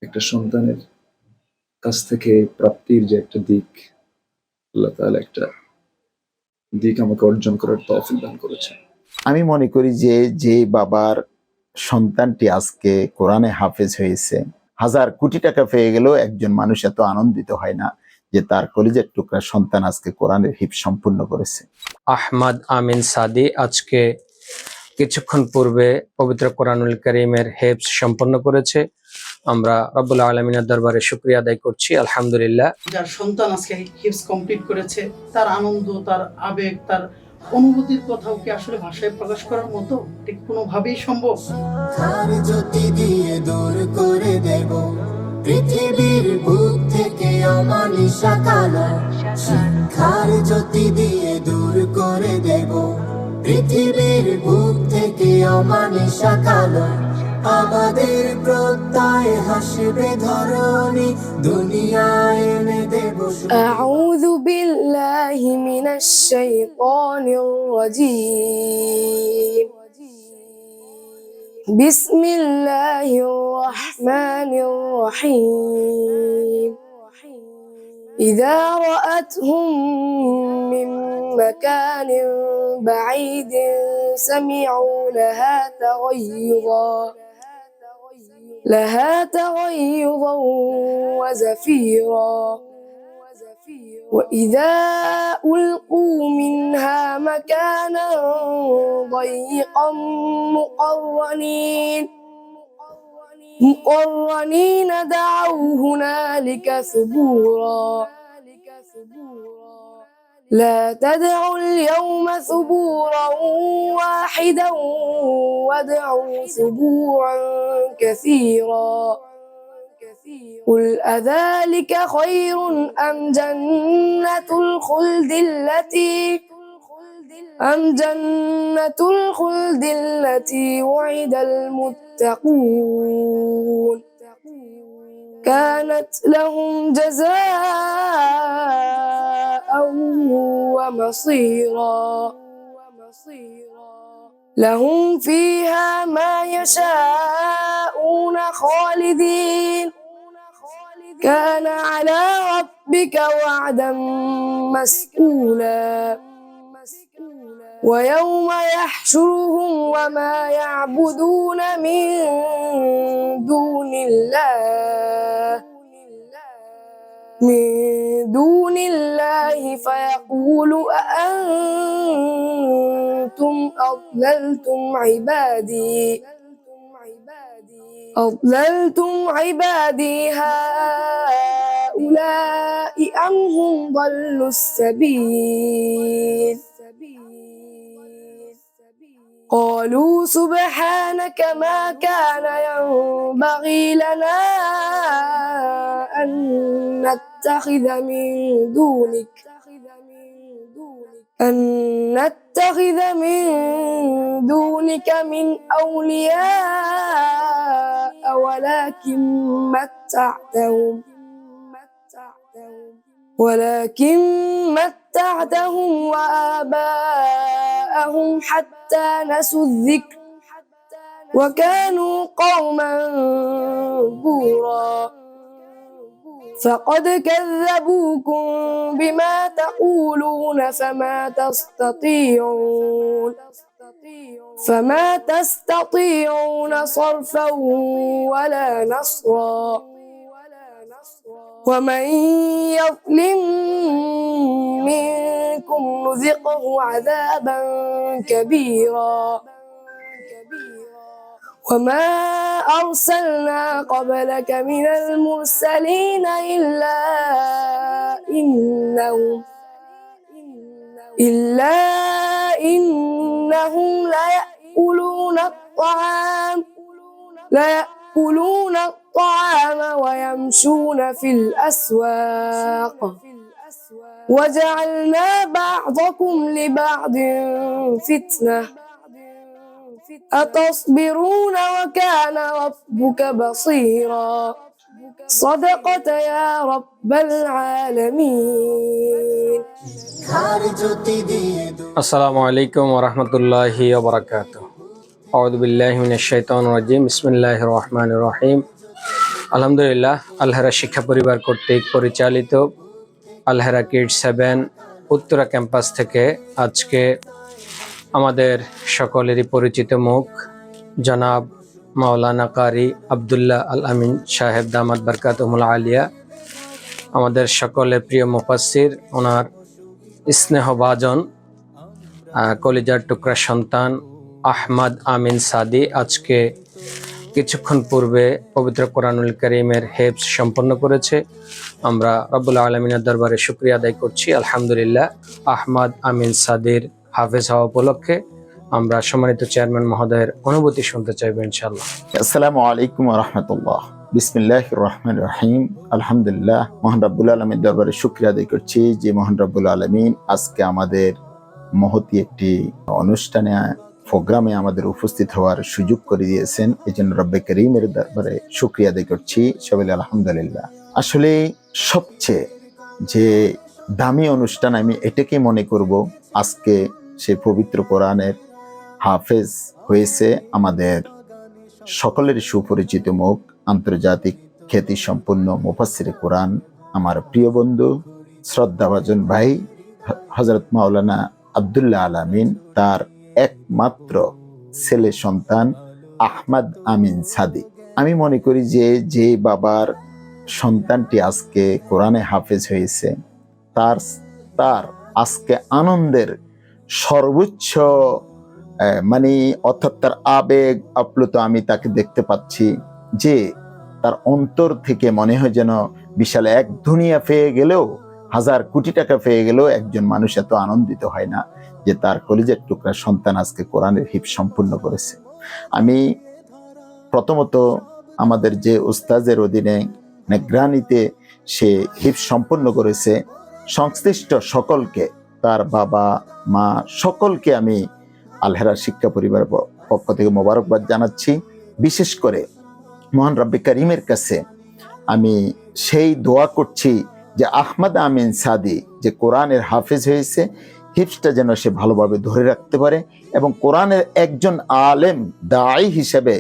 একটা সন্তানের কাছ থেকে প্রাপ্তির যে একটা দিক, আল্লাহ তাআলা একটা দিক আমাকে অর্জন করার তৌফিক দান করেছেন। আমি মনে করি যে বাবার সন্তানটি আজকে কোরআনে হাফেজ হয়েছে, হাজার কোটি টাকা পেয়ে গেলেও একজন মানুষ এত আনন্দিত হয় না যে তার কলিজার টুকরা সন্তান আজকে কোরআনের হিফজ সম্পূর্ণ করেছে। আহমদ আমিন সাদি আজকে কিছুক্ষণ পূর্বে পবিত্র কোরআনুল কারীমের হিফজ সম্পন্ন করেছে। আমরা রব্বুল আলামিনের দরবারে শুকরিয়া আদায় করছি, আলহামদুলিল্লাহ। যার সন্তান আজকে হিফজ কমপ্লিট করেছে, তার আনন্দ, তার আবেগ, তার অনুভূতির কথাও কি আসলে ভাষায় প্রকাশ করার মতো ঠিক কোনোভাবেই সম্ভব? তার জ্যোতি দিয়ে দূর করে দেব পৃথিবীর বুক থেকে অমানিসা কালো, শিক্ষার জ্যোতি দিয়ে দূর করে দেব পৃথিবীর বুক থেকে অমানিসা কালো। আমাদের প্রত্যয় হাসবে ধরণী, দুনিয়ায় এনে দেব। أعوذ بالله من الشيطان الرجيم. بسم الله الرحمن الرحيم. إذا رأتهم من مكان بعيد سمعوا لها تغيظا وزفيرا. وإذا ألقوا منها مكانا ضيقا مقرنين دعوا هنالك ثبورا. لا تدعوا اليوم ثبورا واحدا وادعوا ثبورا كثيرا. قل أذلك خير أم جنة الخلد التي وعد المتقون كانت لهم جزاء ومصيرا. لهم فيها ما يشاءون خالدين كان على ربك وعدا مسئولا. ويوم يحشرهم وما يعبدون من دون الله فيقول أأنتم أضللتم عبادي هؤلاء أم هم ضلوا السبيل. قالوا سبحانك ما كان ينبغي لنا أن نتخذ من دونك من أولياء ولكن متعتهم وآباءهم حتى نسوا الذكر وكانوا قوما بورا. فقد كذبوكم بما تقولون فما تستطيعون صرفا ولا نصرا. ومن يظلم منكم نذقه عذابا كبيرا. وما أرسلنا قبلك من المرسلين إلا إنهم ليأكلون الطعام ويمشون في الأسواق وجعلنا بعضكم لبعض فتنة أتصبرون وكان ربك بصيرا. صدقت يا رب العالمين. আসসালামু আলাইকুম ওয়া রাহমাতুল্লাহি ওয়া বারাকাতুহু। আউযু বিল্লাহি মিনাশ শাইতানির রাজিম। বিসমিল্লাহির রহমানির রহিম। আলহামদুলিল্লাহ, আলহেরা শিক্ষা পরিবার কর্তৃক পরিচালিত আলহেরা কিডস 7 উত্তরা ক্যাম্পাস থেকে আজকে আমাদের সকলেরই পরিচিত মুখ জনাব মাওলানা কারি আব্দুল্লাহ আল আমিন সাহেব দামাত বরকাতুহুল আলিয়া, আমাদের সকলের প্রিয় মুফাসসির, ওনার স্নেহভাজন কলিজার টুকরা সন্তান আহমদ আমিন সাদি আজকে কিছুক্ষণ পূর্বে পবিত্র কোরআনুল কারীমের হেফজ সম্পন্ন করেছে। আমরা রব্বুল আলামিনের দরবারে শুকরিয়া আদায় করছি। আলহামদুলিল্লাহ, আহমদ আমিন সাদির হাফেজ হওয়া উপলক্ষে আমরা সম্মানিত চেয়ারম্যান মহোদয়ের অনুভূতি শুনতে চাইব ইনশাআল্লাহ। আসসালামু আলাইকুম ওয়া রাহমাতুল্লাহ। বিসমিল্লাহির রহমানির রহিম। আলহামদুলিল্লাহ, মহান রব্বুল আলামিনের দরবারে শুকরিয়া আদায় করছি যে মহান রব্বুল আলামিন আজকে আমাদের মহতি একটি অনুষ্ঠানে প্রোগ্রামে আমাদের উপস্থিত হওয়ার সুযোগ করে দিয়েছেন। এই জন্য রব্বে করিমের দরবারে শুকরিয়া আদায় করছি সবাই আলহামদুলিল্লাহ। আসলে সবচেয়ে যে দামি অনুষ্ঠান আমি এটাকে মনে করব, আজকে সে পবিত্র কোরআনের হাফেজ হয়েছে আমাদের সকলের সুপরিচিত মুখ, আন্তর্জাতিক খ্যাতি সম্পন্ন মুফাসসিরে কোরআন, আমার প্রিয় বন্ধু শ্রদ্ধাভাজন ভাই হযরত মাওলানা আব্দুল্লাহ আল আমিন, তার একমাত্র ছেলে সন্তান আহমদ আমিন সাদি। আমি মনে করি যে বাবার সন্তানটি আজকে কোরআনে হাফেজ হয়েছে, তার আজকে আনন্দের সর্বোচ্চ মানে অর্থাৎ তার আবেগ আপ্লুত আমি তাকে দেখতে পাচ্ছি, যে তার অন্তর থেকে মনে হয় যেন বিশাল এক দুনিয়া পেয়ে গেলেও, হাজার কোটি টাকা পেয়ে গেলেও একজন মানুষ এত আনন্দিত হয় না যে তার কলিজার টুকরা সন্তান আজকে কোরআনের হিফজ সম্পূর্ণ করেছে। আমি প্রথমত আমাদের যে উস্তাজের অধীনে নিগরানিতে সে হিফজ সম্পূর্ণ করেছে, সংশ্লিষ্ট সকলকে, তার বাবা মা সকলকে আমি আলহেরা শিক্ষা পরিবারের পক্ষ থেকে মোবারকবাদ জানাচ্ছি। বিশেষ করে মহান রব্বে করিমের কাছে আমি সেই দোয়া করছি যে আহমদ আমিন সাদি যে কোরআনের হাফেজ হয়েছে, হিফজটা যেন সে ভালোভাবে ধরে রাখতে পারে এবং কোরআনের একজন আলেম দাঈ হিসেবে,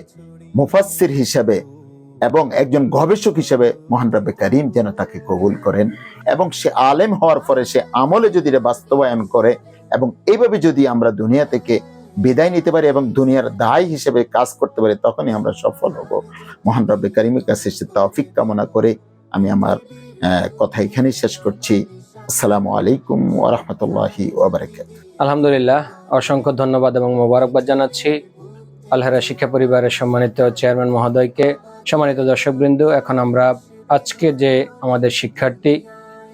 মুফাসসির হিসেবে এবং একজন গবেষক হিসেবে মহান রব্বে করিম যেন তাকে কবুল করেন এবং সে আলেম হওয়ার পরে সে আমলে যদি বাস্তবায়ন করে এবং এইভাবে যদি আমরা দুনিয়া থেকে বিদায় নিতে পারি এবং দুনিয়ার দায়ী হিসেবে কাজ করতে পারি, তখনই আমরা সফল হব। মহান রব্বে করিমের কাছে সে তৌফিক কামনা করে আমি আমার কথা এখানেই শেষ করছি। আসসালামু আলাইকুম ওয়া রাহমাতুল্লাহি ওয়া বারাকাতুহু। আলহামদুলিল্লাহ, অসংখ্য ধন্যবাদ এবং মোবারকবাদ জানাচ্ছি আলহেরা শিক্ষা পরিবারের সম্মানিত চেয়ারম্যান মহোদয়কে। সম্মানিত দর্শকবৃন্দ, এখন আমরা আজকে যে আমাদের শিক্ষার্থী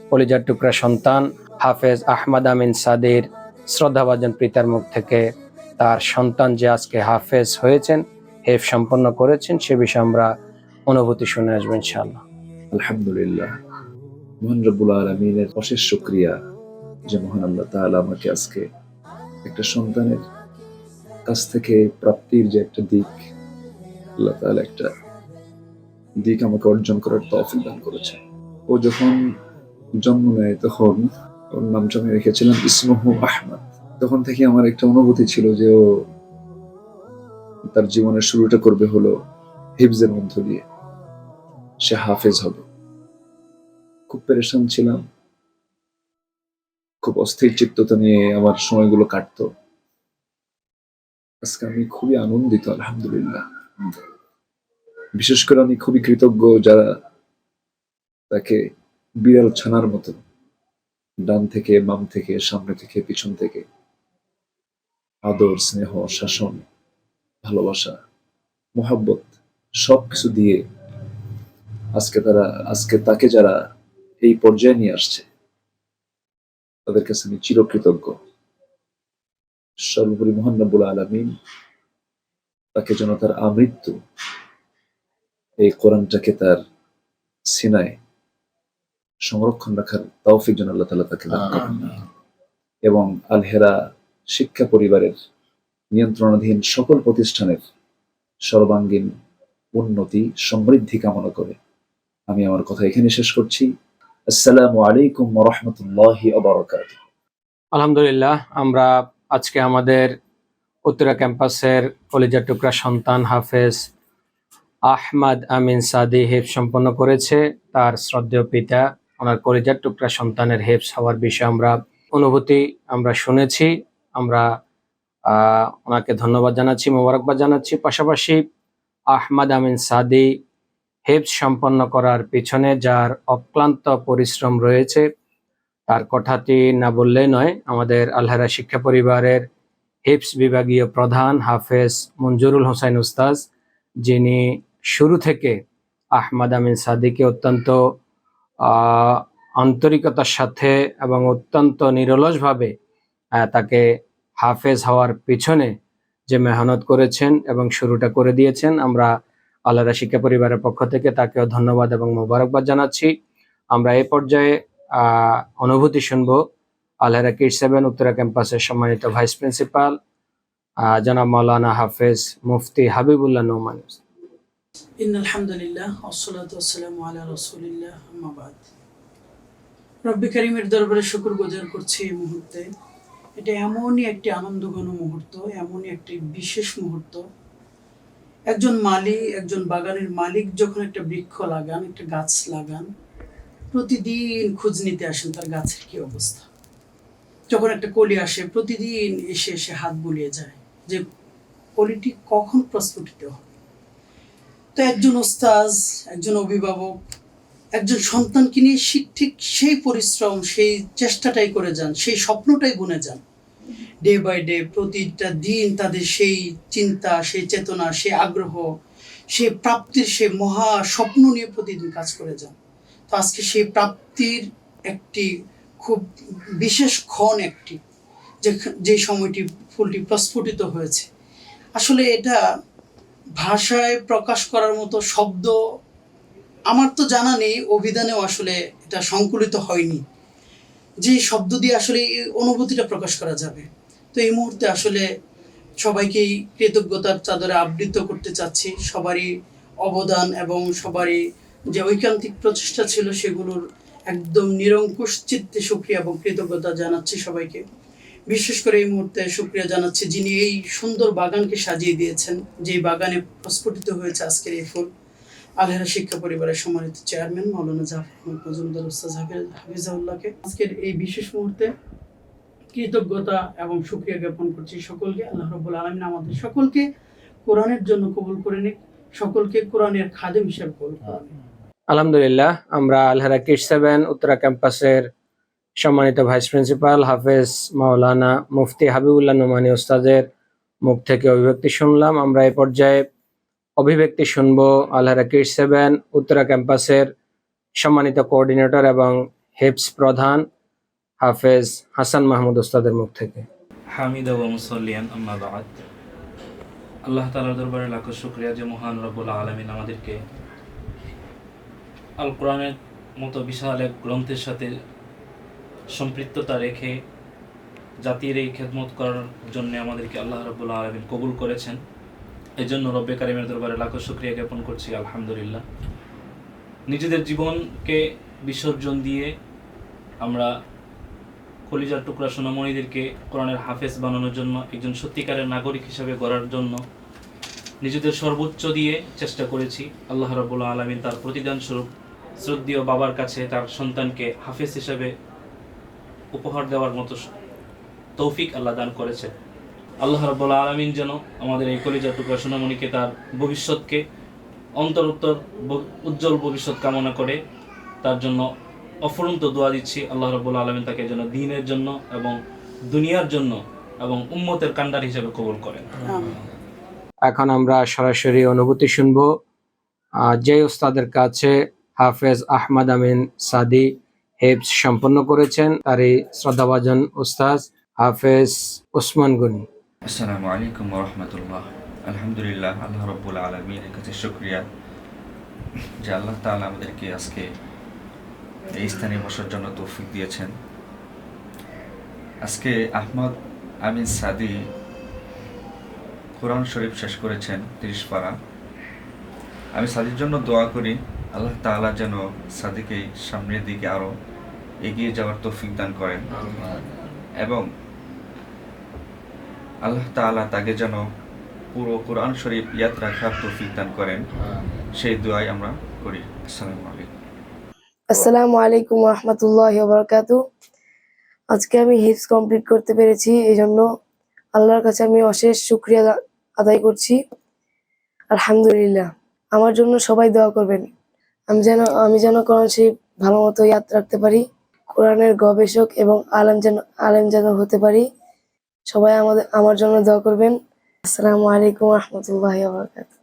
কলিজার টুকরা সন্তান হাফেজ আহমদ আমিন সাদির শ্রদ্ধাভাজন পিতার মুখ থেকে তার সন্তান যে আজকে হাফেজ হয়েছেন, হেফজ সম্পন্ন করেছেন, সে বিষয়ে আমরা অনুভূতি শুনে আসবো ইনশাআল্লাহ। আলহামদুলিল্লাহ, মহান রব্বুল আলামিনের অশেষ শুকরিয়া যে মহান আল্লাহ তাআলা আমাকে আজকে একটা সন্তানের কাছ থেকে প্রাপ্তির যে একটা দিক, আল্লাহ তাআলা একটা দিক আমাকে অর্জন করার তৌফিক দান করেছে। ও যখন জন্ম নেয় তখন ওর নামটা আমি রেখেছিলাম ইসমুহু আহমদ। তখন থেকে আমার একটা অনুভূতি ছিল যে ও তার জীবনের শুরুটা করবে হলো হিফজের মধ্য দিয়ে, সে হাফেজ হবে। খুব পেরেশান ছিলাম, খুব অস্থির চিত্ততা নিয়ে আমার সময়গুলো কাটতো। আজকে আমি খুবই আনন্দিত আলহামদুলিল্লাহ। বিশেষ করে আমি খুবই কৃতজ্ঞ যারা তাকে বিড়াল ছানার মতো ডান থেকে বাম থেকে সামনে থেকে পিছন থেকে আদর, স্নেহ, শাসন, ভালোবাসা, মোহাব্বত সবকিছু দিয়ে আজকে তাকে যারা এই পর্যায়ে নিয়ে আসছে, তাদের কাছে আমি চিরকৃতজ্ঞ। সর্বোপরি মহান রব্বুল আলামিন তাকে যেন তার আমৃত্যু এই কোরআনটাকে তার সিনায় সংরক্ষণ রাখার তৌফিক যেন আল্লাহ তাআলা তাকে দান করেন এবং আলহেরা শিক্ষা পরিবারের নিয়ন্ত্রণাধীন সকল প্রতিষ্ঠানের সর্বাঙ্গীন উন্নতি সমৃদ্ধি কামনা করে আমি আমার কথা এখানে শেষ করছি। আসসালামু আলাইকুম ওয়া রাহমাতুল্লাহি ওয়া বারাকাতুহু। আলহামদুলিল্লাহ, আমরা আজকে আমাদের উত্তরা ক্যাম্পাসের কলিজার টুকরা সন্তান হাফেজ আহমাদ আমিন সাদি হেফজ সম্পন্ন করেছে। তার শ্রদ্ধেয় পিতা, ওনার কলিজার টুকরা সন্তানের হেফজ হওয়ার বিষয়ে অনুভূতি আমরা শুনেছি। আমরা ওনাকে ধন্যবাদ জানাচ্ছি, মোবারকবাদ জানাচ্ছি। পাশাপাশি আহমাদ আমিন সাদি হেফজ সম্পন্ন করার পিছনে যার অক্লান্ত পরিশ্রম রয়েছে তার কথাটি না বললেই নয়। আমাদের আলহারা শিক্ষা পরিবারের হেফজ বিভাগীয় প্রধান হাফেজ মঞ্জুরুল হোসাইন উস্তাজ, যিনি শুরু থেকে আহমাদ আমিন সাদিকে অত্যন্ত আন্তরিকতার সাথে এবং অত্যন্ত নিরলসভাবে তাকে হাফেজ হওয়ার পিছনে যে মেহনত করেছেন এবং শুরুটা করে দিয়েছেন, আমরা আল্লাহর শিক্ষা পরিবারের পক্ষ থেকে তাকেও ধন্যবাদ এবং মোবারকবাদ জানাচ্ছি। আমরা এই পর্যায়ে অনুভূতি শুনবো আলহারা কিডস 7 উত্তরা ক্যাম্পাসের সম্মানিত ভাইস প্রিন্সিপাল জনাব মাওলানা হাফেজ মুফতি হাবিবুল্লাহ নোমানী। ইন্নাল হামদুলিল্লাহ ওয়াসসালাতু ওয়াসসালামু আলা রাসূলিল্লাহ, আম্মা বাদ। রব্বি কারীমের দরবারে শুকরগুজার করছি এই মুহূর্তে। এটা এমনই একটি আনন্দঘন মুহূর্ত, এমনই একটি বিশেষ মুহূর্ত। একজন বাগানের মালিক যখন একটা বৃক্ষ লাগান, একটা গাছ লাগান, প্রতিদিন খোঁজ নিতে আসেন তার গাছের কি অবস্থা। যখন একটা কলি আসে, প্রতিদিন এসে হাত বুলিয়ে যায় যে কলিটি কখন প্রস্ফুটিত হবে। তো একজন ওস্তাজ, একজন অভিভাবক একজন সন্তানকে নিয়ে ঠিক সেই পরিশ্রম, সেই চেষ্টাটাই করে যান, সেই স্বপ্নটাই বুনে যান। ডে বাই ডে, প্রতিটা দিন তাদের সেই চিন্তা, সেই চেতনা, সেই আগ্রহ, সেই প্রাপ্তির সেই মহা স্বপ্ন নিয়ে প্রতিদিন কাজ করে যান। তো আজকে সেই প্রাপ্তির একটি খুব বিশেষ ক্ষণ, যে সময়টি ফুলটি প্রস্ফুটিত হয়েছে, আসলে এটা ভাষায় প্রকাশ করার মতো শব্দ আমার তো জানা নেই, অভিধানেও আসলে এটা সংকলিত হয়নি যে শব্দ দিয়ে আসলে এই অনুভূতিটা প্রকাশ করা যাবে। তো এই মুহূর্তে আসলে সবাইকেই কৃতজ্ঞতার চাদরে আবৃত করতে চাচ্ছি। সবারই অবদান এবং সবারই যে ঐকান্তিক প্রচেষ্টা ছিল সেগুলোর একদম নিরঙ্কুশ চিত্তে শুকরিয়া এবং কৃতজ্ঞতা জানাচ্ছি সবাইকে। বিশেষ করে এই মুহূর্তে শুকরিয়া জানাচ্ছি যিনি এই সুন্দর বাগানকে সাজিয়ে দিয়েছেন, যে বাগানে প্রস্ফুটিত হয়েছে আজকের এই ফুল, আলহারা শিক্ষা পরিবারের সম্মানিত চেয়ারম্যান মাওলানা জাফর মজুমদার উস্তাদ হাফিজাহুল্লাহকে। আজকের এই বিশেষ মুহূর্তে কৃতজ্ঞতা এবং শুকরিয়া জ্ঞাপন করছি সকলকে। আল্লাহ রাব্বুল আলামিন আমাদের সকলকে কোরআনের জন্য কবুল করে নিক, সকলকে কোরআনের খাদেম হিসেবে কবুল করে নিক। আলহামদুলিল্লাহ, আমরা আলহারা কিডস 7 উত্তরা ক্যাম্পাসের সম্মানিত ভাইস প্রিন্সিপাল হাফেজ মাওলানা মুফতি হাবিবুল্লাহ নোমানী উস্তাদের মুখ থেকে অভিব্যক্তি শুনলাম। আমরা এই পর্যায়ে অভিব্যক্তি শুনবো আলহারা কিডস 7 উত্তরা ক্যাম্পাসের সম্মানিত কোঅর্ডিনেটর এবং হেফজ প্রধান হাফেজ হাসান মাহমুদ উস্তাদের মুখ থেকে। হামিদা ওয়া মুসাল্লিয়ান আম্মা বা'দ। আল্লাহ তাআলার দরবারে লাখো শুকরিয়া যে মহান রব্বুল আলামিন আমাদেরকে আল কোরআনের মতো বিশাল এক গ্রন্থের সাথে সম্পৃক্ততা রেখে জাতির এই খেদমত করার জন্য আমাদেরকে আল্লাহ রাব্বুল আলামিন কবুল করেছেন। এই জন্য রব্বে কারিমের দরবারে লাখো শুকরিয়া জ্ঞাপন করছি আলহামদুলিল্লাহ। নিজেদের জীবনকে বিসর্জন দিয়ে আমরা কলিজার টুকরা সোনামণিদেরকে কোরআনের হাফেজ বানানোর জন্য, একজন সত্যিকারের নাগরিক হিসাবে গড়ার জন্য নিজেদের সর্বোচ্চ দিয়ে চেষ্টা করেছি। আল্লাহ রাব্বুল আলামিন তার প্রতিদান স্বরূপ শ্রদ্ধেয় বাবার কাছে তার সন্তানকে হাফেজ হিসাবে উপহার দেওয়ার মতো তৌফিক আল্লাহ দান করেছে। আল্লাহ রাব্বুল আলামিন যেন আমাদের এই কলিজার টুকরা সোনামণিকে তার ভবিষ্যৎকে অন্তরোত্তর উজ্জ্বল ভবিষ্যৎ কামনা করে তার জন্য অফুরন্ত দোয়া দিচ্ছি। আল্লাহ রাব্বুল আলামিন তাকে যেন দ্বীনের জন্য এবং দুনিয়ার জন্য এবং উম্মতের কান্ডার হিসেবে কবুল করেন। এখন আমরা সরাসরি অনুভূতি শুনবো যে উস্তাদের কাছে হাফেজ আহমদ আমিন সাদি হেফজ সম্পন্ন করেছেন, তারই শ্রদ্ধাভাজন উস্তাদ হাফেজ ওসমান গনি। আসসালামু আলাইকুম ওয়া রাহমাতুল্লাহ। আলহামদুলিল্লাহ, আল্লাহ রাব্বুল আলামিনের কাছে শুকরিয়া যে আল্লাহ তাআলা আমাদেরকে আজকে এই স্থানে বসার জন্য তৌফিক দিয়েছেন। আজকে আহমদ আমিন সাদি কোরআন শরীফ শেষ করেছেন 30 পারা। আমি সাদির জন্য দোয়া করি আল্লাহ তাআলা যেন সাদিকে সামনের দিকে আরো এগিয়ে যাওয়ার তৌফিক দান করেন এবং আল্লাহ তাআলা তাকে যেন পুরো কোরআন শরীফ ইয়াদ রাখার তৌফিক দান করেন, সেই দোয়াই আমরা করি। আসসালামু আলাইকুম। আসসালামু আলাইকুম রহমতুল্লাহ বারাকাতু। আজকে আমি হিফজ কমপ্লিট করতে পেরেছি, এই জন্য আল্লাহর কাছে আমি অশেষ শুকরিয়া আদায় করছি। আলহামদুলিল্লাহ। আমার জন্য সবাই দোয়া করবেন, আমি যেন কোরআন শরীফ ভালো মতো ইয়াদ রাখতে পারি, কোরআনের গবেষক এবং আলেম যেন হতে পারি। সবাই আমার জন্য দোয়া করবেন। আসসালামু আলাইকুম রহমতুল্লাহ বারাকাতু।